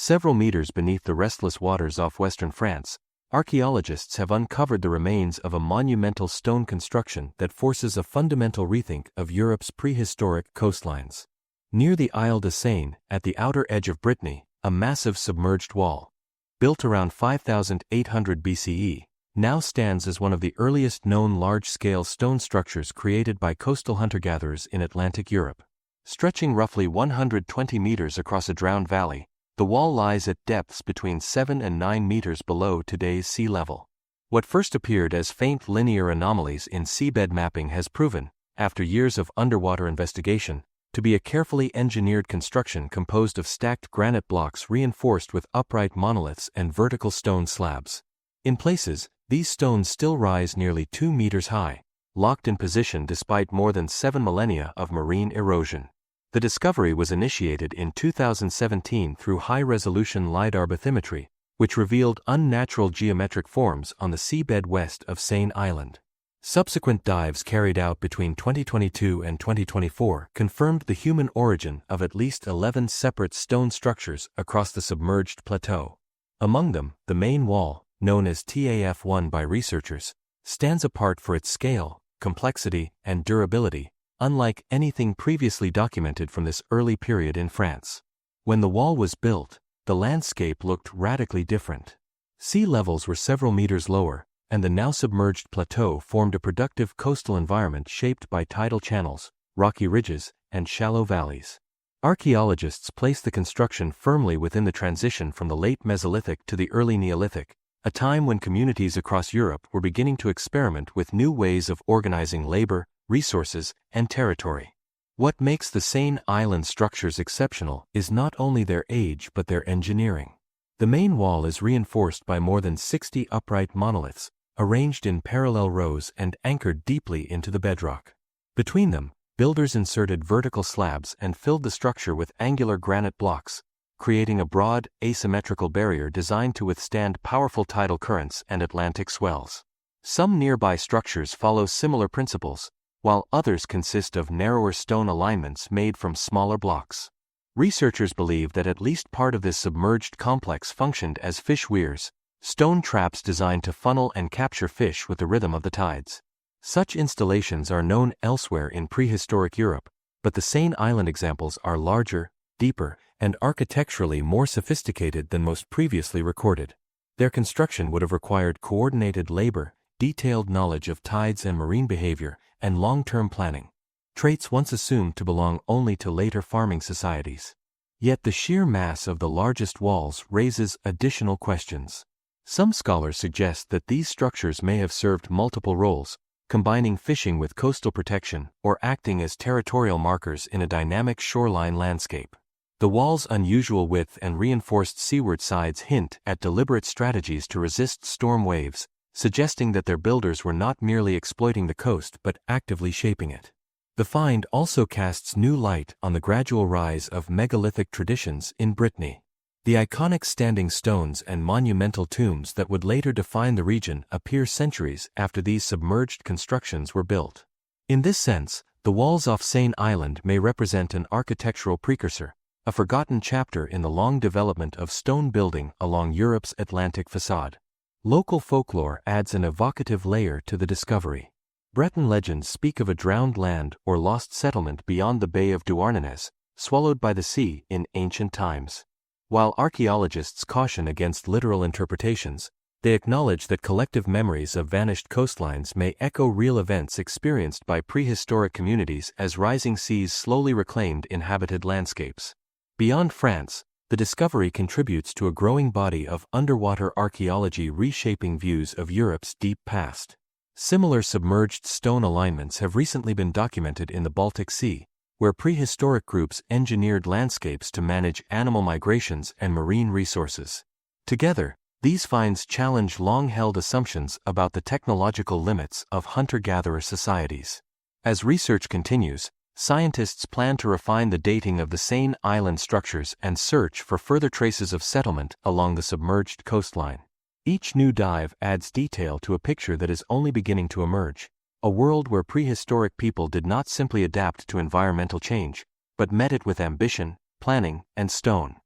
Several meters beneath the restless waters off western France, archaeologists have uncovered the remains of a monumental stone construction that forces a fundamental rethink of Europe's prehistoric coastlines. Near the Isle de Seine, at the outer edge of Brittany, a massive submerged wall, built around 5800 BCE, now stands as one of the earliest known large-scale stone structures created by coastal hunter-gatherers in Atlantic Europe. Stretching roughly 120 meters across a drowned valley, the wall lies at depths between 7 and 9 meters below today's sea level. What first appeared as faint linear anomalies in seabed mapping has proven, after years of underwater investigation, to be a carefully engineered construction composed of stacked granite blocks reinforced with upright monoliths and vertical stone slabs. In places, these stones still rise nearly 2 meters high, locked in position despite more than 7 millennia of marine erosion. The discovery was initiated in 2017 through high-resolution LiDAR bathymetry, which revealed unnatural geometric forms on the seabed west of Seine Island. Subsequent dives carried out between 2022 and 2024 confirmed the human origin of at least 11 separate stone structures across the submerged plateau. Among them, the main wall, known as TAF1 by researchers, stands apart for its scale, complexity, and durability, unlike anything previously documented from this early period in France. When the wall was built, the landscape looked radically different. Sea levels were several meters lower, and the now submerged plateau formed a productive coastal environment shaped by tidal channels, rocky ridges, and shallow valleys. Archaeologists place the construction firmly within the transition from the late Mesolithic to the early Neolithic, a time when communities across Europe were beginning to experiment with new ways of organizing labor, resources, and territory. What makes the Seine Island structures exceptional is not only their age but their engineering. The main wall is reinforced by more than 60 upright monoliths, arranged in parallel rows and anchored deeply into the bedrock. Between them, builders inserted vertical slabs and filled the structure with angular granite blocks, creating a broad, asymmetrical barrier designed to withstand powerful tidal currents and Atlantic swells. Some nearby structures follow similar principles, while others consist of narrower stone alignments made from smaller blocks. Researchers believe that at least part of this submerged complex functioned as fish weirs, stone traps designed to funnel and capture fish with the rhythm of the tides. Such installations are known elsewhere in prehistoric Europe, but the Seine Island examples are larger, deeper, and architecturally more sophisticated than most previously recorded. Their construction would have required coordinated labor, detailed knowledge of tides and marine behavior, and long-term planning, traits once assumed to belong only to later farming societies. Yet the sheer mass of the largest walls raises additional questions. Some scholars suggest that these structures may have served multiple roles, combining fishing with coastal protection or acting as territorial markers in a dynamic shoreline landscape. The wall's unusual width and reinforced seaward sides hint at deliberate strategies to resist storm waves, suggesting that their builders were not merely exploiting the coast but actively shaping it. The find also casts new light on the gradual rise of megalithic traditions in Brittany. The iconic standing stones and monumental tombs that would later define the region appear centuries after these submerged constructions were built. In this sense, the walls off Seine Island may represent an architectural precursor, a forgotten chapter in the long development of stone building along Europe's Atlantic facade. Local folklore adds an evocative layer to the discovery. Breton legends speak of a drowned land or lost settlement beyond the Bay of Douarnenez, swallowed by the sea in ancient times. While archaeologists caution against literal interpretations, they acknowledge that collective memories of vanished coastlines may echo real events experienced by prehistoric communities as rising seas slowly reclaimed inhabited landscapes. Beyond France, the discovery contributes to a growing body of underwater archaeology reshaping views of Europe's deep past. Similar submerged stone alignments have recently been documented in the Baltic Sea, where prehistoric groups engineered landscapes to manage animal migrations and marine resources. Together, these finds challenge long-held assumptions about the technological limits of hunter-gatherer societies. As research continues, scientists plan to refine the dating of the Seine Island structures and search for further traces of settlement along the submerged coastline. Each new dive adds detail to a picture that is only beginning to emerge, a world where prehistoric people did not simply adapt to environmental change, but met it with ambition, planning, and stone.